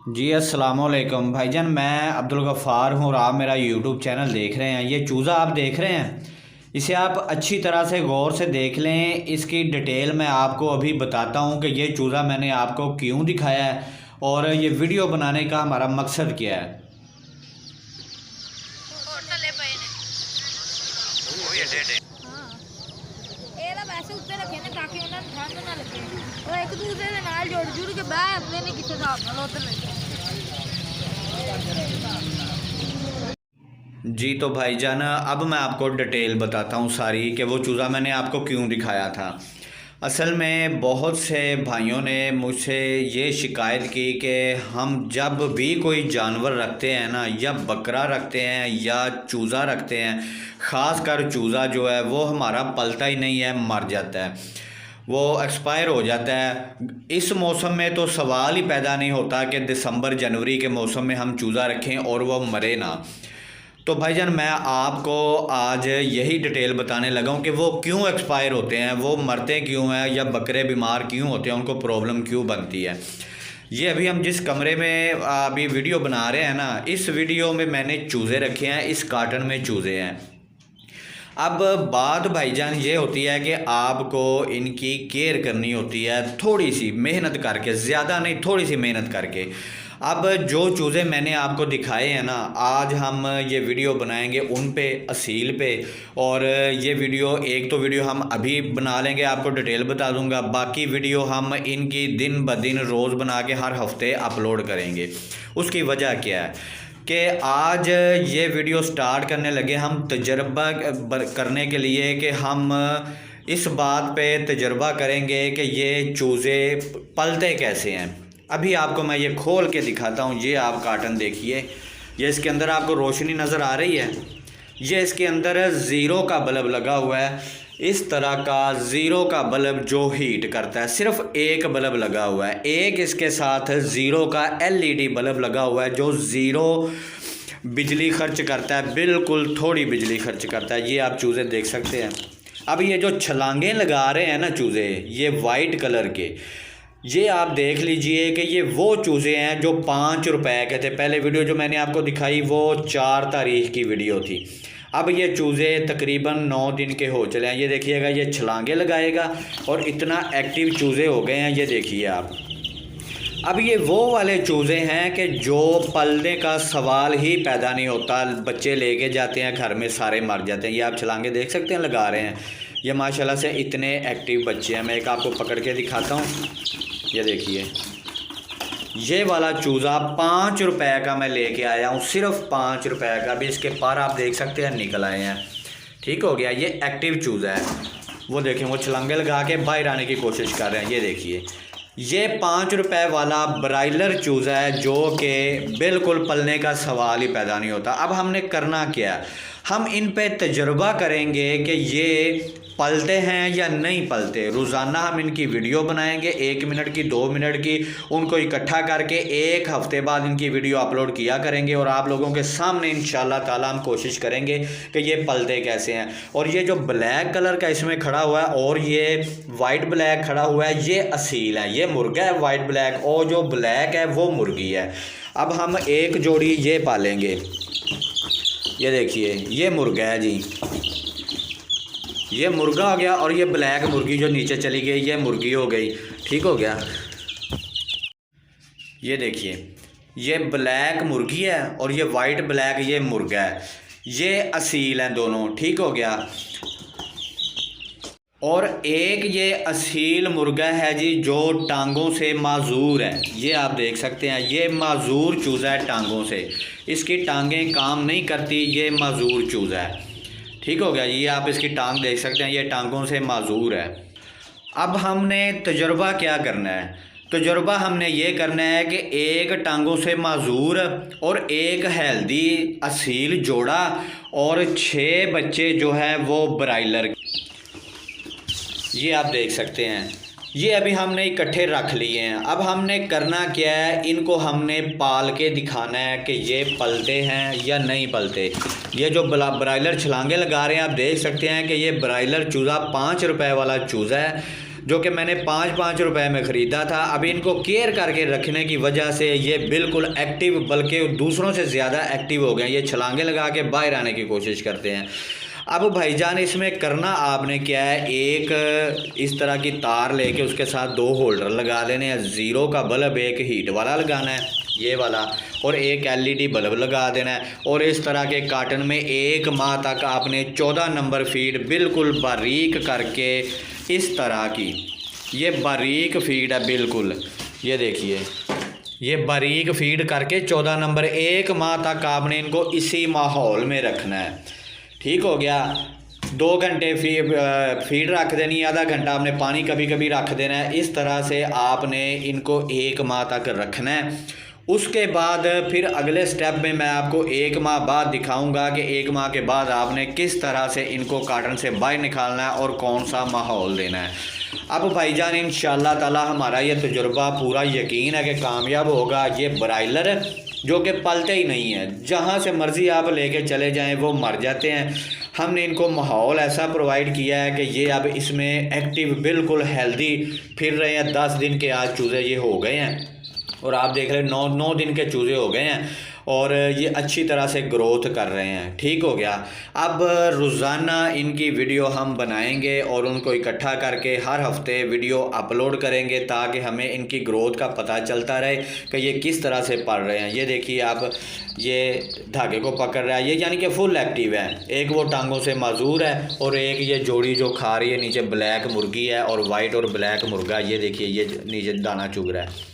जी अस्सलाम वालेकुम भाईजान, मैं अब्दुल गफ़ार हूँ और आप मेरा यूट्यूब चैनल देख रहे हैं। ये चूज़ा आप देख रहे हैं, इसे आप अच्छी तरह से गौर से देख लें। इसकी डिटेल मैं आपको अभी बताता हूँ कि ये चूज़ा मैंने आपको क्यों दिखाया है और ये वीडियो बनाने का हमारा मकसद क्या है। वैसे उत्ते रखे ने ताकि उन्हें ठंड ना लगे और एक दूसरे के नाल जुड़ के बह अपने ने किसी हिसाब नाल उधर लगे। जी तो भाईजान, अब मैं आपको डिटेल बताता हूँ सारी कि वो चूज़ा मैंने आपको क्यों दिखाया था। असल में बहुत से भाइयों ने मुझसे ये शिकायत की कि हम जब भी कोई जानवर रखते हैं ना, या बकरा रखते हैं या चूज़ा रखते हैं, ख़ास कर चूज़ा जो है वो हमारा पलता ही नहीं है, मर जाता है, वो एक्सपायर हो जाता है। इस मौसम में तो सवाल ही पैदा नहीं होता कि दिसंबर जनवरी के मौसम में हम चूज़ा रखें और वो मरे ना। तो भाईजान, मैं आपको आज यही डिटेल बताने लगा हूँ कि वो क्यों एक्सपायर होते हैं, वो मरते क्यों हैं, या बकरे बीमार क्यों होते हैं, उनको प्रॉब्लम क्यों बनती है। ये अभी हम जिस कमरे में अभी वीडियो बना रहे हैं ना, इस वीडियो में मैंने चूज़े रखे हैं, इस कार्टन में चूज़े हैं। अब बात भाईजान ये होती है कि आपको इनकी केयर करनी होती है, थोड़ी सी मेहनत करके, ज़्यादा नहीं, थोड़ी सी मेहनत करके। अब जो चूज़े मैंने आपको दिखाए हैं ना, आज हम ये वीडियो बनाएंगे उन पे, असील पे। और ये वीडियो, एक तो वीडियो हम अभी बना लेंगे, आपको डिटेल बता दूंगा, बाकी वीडियो हम इनकी दिन ब दिन रोज़ बना के हर हफ्ते अपलोड करेंगे। उसकी वजह क्या है कि आज ये वीडियो स्टार्ट करने लगे हम तजर्बा करने के लिए, कि हम इस बात पे तजर्बा करेंगे कि ये चूज़े पलते कैसे हैं। अभी आपको मैं ये खोल के दिखाता हूँ। ये आप कार्टन देखिए, ये इसके अंदर आपको रोशनी नज़र आ रही है। ये इसके अंदर ज़ीरो का बल्ब लगा हुआ है, इस तरह का ज़ीरो का बल्ब जो हीट करता है। सिर्फ एक बल्ब लगा हुआ है, एक इसके साथ ज़ीरो का एलईडी बल्ब लगा हुआ है जो ज़ीरो बिजली खर्च करता है, बिल्कुल थोड़ी बिजली खर्च करता है। ये आप चूज़े देख सकते हैं। अब ये जो छलांगे लगा रहे हैं ना चूज़े, ये वाइट कलर के, ये आप देख लीजिए कि ये वो चूज़े हैं जो 5 रुपए के थे। पहले वीडियो जो मैंने आपको दिखाई वो 4 तारीख की वीडियो थी। अब ये चूज़े तकरीबन 9 दिन के हो चले हैं। ये देखिएगा, ये छलांगे लगाएगा और इतना एक्टिव चूज़े हो गए हैं, ये देखिए आप। अब ये वो वाले चूज़े हैं कि जो पलने का सवाल ही पैदा नहीं होता, बच्चे लेके जाते हैं घर में, सारे मर जाते हैं। ये आप छलांगे देख सकते हैं लगा रहे हैं। ये माशाल्लाह से इतने एक्टिव बच्चे हैं। मैं एक आपको पकड़ के दिखाता हूँ। ये देखिए, ये वाला चूज़ा 5 रुपए का मैं लेके आया हूँ, सिर्फ 5 रुपए का। अभी इसके पर आप देख सकते हैं निकल आए हैं। ठीक हो गया, ये एक्टिव चूज़ा है। वो देखें, वो छलांगे लगा के बाहर आने की कोशिश कर रहे हैं। ये देखिए, ये 5 रुपए वाला ब्रायलर चूज़ा है जो कि बिल्कुल पलने का सवाल ही पैदा नहीं होता। अब हमने करना क्या है, हम इन पे तजर्बा करेंगे कि ये पलते हैं या नहीं पलते। रोज़ाना हम इनकी वीडियो बनाएंगे, 1 मिनट की, 2 मिनट की, उनको इकट्ठा करके 1 हफ्ते बाद इनकी वीडियो अपलोड किया करेंगे और आप लोगों के सामने इंशाल्लाह ताला हम कोशिश करेंगे कि ये पलते कैसे हैं। और ये जो ब्लैक कलर का इसमें खड़ा हुआ है और ये वाइट ब्लैक खड़ा हुआ है, ये असील है, ये मुर्गा है वाइट ब्लैक, और जो ब्लैक है वो मुर्गी है। अब हम एक जोड़ी ये पालेंगे। ये देखिए, ये मुर्गा है जी, ये मुर्गा हो गया, और ये ब्लैक मुर्गी जो नीचे चली गई, ये मुर्गी हो गई। ठीक हो गया। ये देखिए, ये ब्लैक मुर्गी है और ये वाइट ब्लैक ये मुर्गा है। ये असील हैं दोनों। ठीक हो गया। और एक ये असील मुर्गा है जी जो टांगों से माजूर है। ये आप देख सकते हैं, ये माजूर चूज़ा है टांगों से, इसकी टांगें काम नहीं करती, ये माजूर चूज़ा है। ठीक हो गया। ये आप इसकी टांग देख सकते हैं, ये टांगों से माजूर है। अब हमने तजर्बा क्या करना है, तजर्बा हमने ये करना है कि एक टांगों से माजूर और एक हेल्दी असील जोड़ा और 6 बच्चे जो है वो ब्रायलर। ये आप देख सकते हैं, ये अभी हमने इकट्ठे रख लिए हैं। अब हमने करना क्या है, इनको हमने पाल के दिखाना है कि ये पलते हैं या नहीं पलते। ये जो ब्रायलर छलांगे लगा रहे हैं, आप देख सकते हैं कि ये ब्रायलर चूज़ा 5 रुपए वाला चूज़ा है जो कि मैंने 5-5 रुपए में ख़रीदा था। अभी इनको केयर करके रखने की वजह से ये बिल्कुल एक्टिव, बल्कि दूसरों से ज़्यादा एक्टिव हो गए। ये छलांगे लगा के बाहर आने की कोशिश करते हैं। अब भाईजान इसमें करना आपने क्या है, एक इस तरह की तार लेके उसके साथ 2 होल्डर लगा देने हैं। 0 का बल्ब एक हीट वाला लगाना है, ये वाला, और एक LED बल्ब लगा देना है। और इस तरह के कार्टन में 1 माह तक आपने 14 नंबर फीड बिल्कुल बारीक करके, इस तरह की ये बारीक फीड है बिल्कुल, ये देखिए ये बारीक फीड करके 14 नंबर 1 माह तक आपने इनको इसी माहौल में रखना है। ठीक हो गया। 2 घंटे फीड रख देनी, आधा घंटा आपने पानी कभी कभी रख देना है। इस तरह से आपने इनको 1 माह तक रखना है। उसके बाद फिर अगले स्टेप में मैं आपको 1 माह बाद दिखाऊंगा कि 1 माह के बाद आपने किस तरह से इनको कार्टन से बाहर निकालना है और कौन सा माहौल देना है। अब भाईजान इंशाल्लाह ताला हमारा ये तजुर्बा पूरा यकीन है कि कामयाब होगा। ये ब्रायलर जो कि पलते ही नहीं है, जहाँ से मर्ज़ी आप लेके चले जाएं वो मर जाते हैं। हमने इनको माहौल ऐसा प्रोवाइड किया है कि ये अब इसमें एक्टिव बिल्कुल हेल्दी फिर रहे हैं। 10 दिन के आज चूज़े ये हो गए हैं और आप देख रहे हैं 9 दिन के चूज़े हो गए हैं और ये अच्छी तरह से ग्रोथ कर रहे हैं। ठीक हो गया। अब रोज़ाना इनकी वीडियो हम बनाएंगे और उनको इकट्ठा करके हर हफ्ते वीडियो अपलोड करेंगे ताकि हमें इनकी ग्रोथ का पता चलता रहे कि ये किस तरह से पढ़ रहे हैं। ये देखिए आप, ये धागे को पकड़ रहा है, ये यानी कि फुल एक्टिव है। एक वो टांगों से माजूर है और एक ये जोड़ी जो खा रही है नीचे ब्लैक मुर्गी है और वाइट और ब्लैक मुर्गा, ये देखिए ये नीचे दाना चुग रहा है।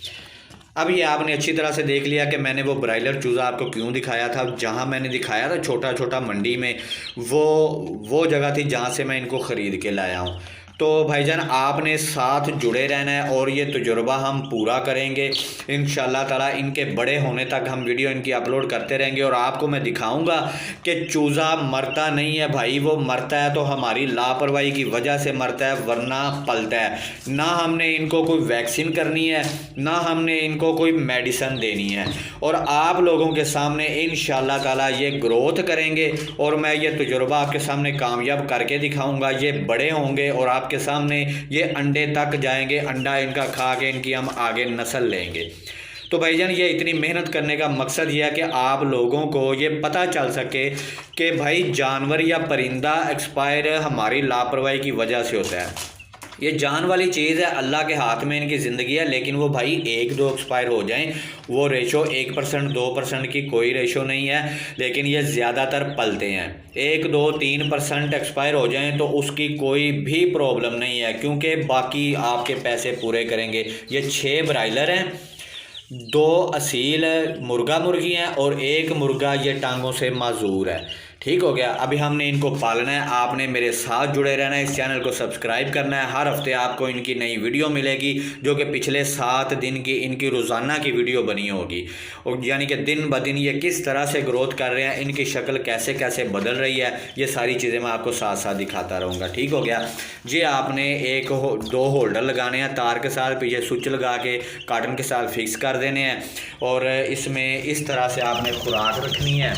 अब ये आपने अच्छी तरह से देख लिया कि मैंने वो ब्रायलर चूज़ा आपको क्यों दिखाया था। जहाँ मैंने दिखाया था छोटा छोटा मंडी में, वो जगह थी जहाँ से मैं इनको ख़रीद के लाया हूँ। तो भाईजान आपने साथ जुड़े रहना है और ये तजुर्बा हम पूरा करेंगे इंशाल्लाह ताला। इनके बड़े होने तक हम वीडियो इनकी अपलोड करते रहेंगे और आपको मैं दिखाऊंगा कि चूज़ा मरता नहीं है भाई। वो मरता है तो हमारी लापरवाही की वजह से मरता है, वरना पलता है। ना हमने इनको कोई वैक्सीन करनी है, ना हमने इनको कोई मेडिसन देनी है, और आप लोगों के सामने इंशाल्लाह ताला ये ग्रोथ करेंगे और मैं ये तजुर्बा आपके सामने कामयाब करके दिखाऊँगा। ये बड़े होंगे और आप के सामने ये अंडे तक जाएंगे, अंडा इनका खा के इनकी हम आगे नस्ल लेंगे। तो भाईजान ये इतनी मेहनत करने का मकसद ये है कि आप लोगों को ये पता चल सके कि भाई जानवर या परिंदा एक्सपायर हमारी लापरवाही की वजह से होता है। ये जान वाली चीज़ है, अल्लाह के हाथ में इनकी ज़िंदगी है, लेकिन वो भाई 1-2 एक्सपायर हो जाएं, वो रेशो 1% 2% की कोई रेशो नहीं है, लेकिन ये ज़्यादातर पलते हैं। 1-2-3% एक्सपायर हो जाएं तो उसकी कोई भी प्रॉब्लम नहीं है, क्योंकि बाकी आपके पैसे पूरे करेंगे। ये 6 ब्रायलर हैं, 2 असील मुर्गा मुर्गी हैं और 1 मुर्गा ये टांगों से माजूर है। ठीक हो गया। अभी हमने इनको पालना है। आपने मेरे साथ जुड़े रहना है, इस चैनल को सब्सक्राइब करना है। हर हफ्ते आपको इनकी नई वीडियो मिलेगी जो कि पिछले 7 दिन की इनकी रोज़ाना की वीडियो बनी होगी, और यानी कि दिन ब दिन ये किस तरह से ग्रोथ कर रहे हैं, इनकी शक्ल कैसे कैसे बदल रही है, ये सारी चीज़ें मैं आपको साथ साथ दिखाता रहूँगा। ठीक हो गया जी। आपने 2 होल्डर लगाने हैं तार के साथ, पीछे स्विच लगा के कार्टन के साथ फिक्स कर देने हैं और इसमें इस तरह से आपने खुराक रखनी है।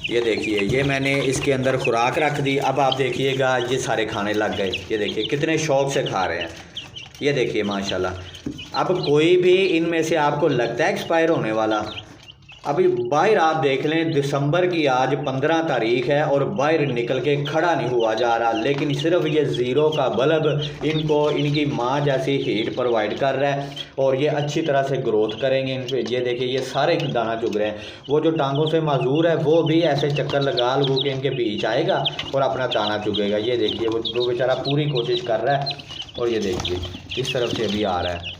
ये देखिए ये मैंने इसके अंदर खुराक रख दी। अब आप देखिएगा ये सारे खाने लग गए। ये देखिए कितने शौक़ से खा रहे हैं। ये देखिए माशाल्लाह। अब कोई भी इनमें से आपको लगता है एक्सपायर होने वाला? अभी बाहर आप देख लें, दिसंबर की आज 15 तारीख है और बाहर निकल के खड़ा नहीं हुआ जा रहा, लेकिन सिर्फ ये 0 का बल्ब इनको इनकी माँ जैसी हीट प्रोवाइड कर रहा है और ये अच्छी तरह से ग्रोथ करेंगे। इन पे ये देखिए ये सारे दाना चुग रहे हैं। वो जो टांगों से माजूर है वो भी ऐसे चक्कर लगा लगू के इनके बीच आएगा और अपना दाना चुगेगा। ये देखिए वो बेचारा पूरी कोशिश कर रहा है और ये देखिए इस तरफ से अभी आ रहा है।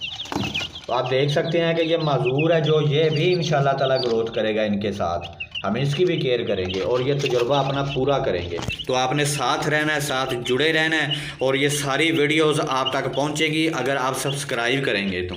तो आप देख सकते हैं कि ये माजूर है जो ये भी इंशाल्लाह ताला ग्रोथ करेगा इनके साथ। हम इसकी भी केयर करेंगे और ये तजुर्बा अपना पूरा करेंगे। तो आपने साथ रहना है, साथ जुड़े रहना है और ये सारी वीडियोस आप तक पहुंचेगी अगर आप सब्सक्राइब करेंगे तो।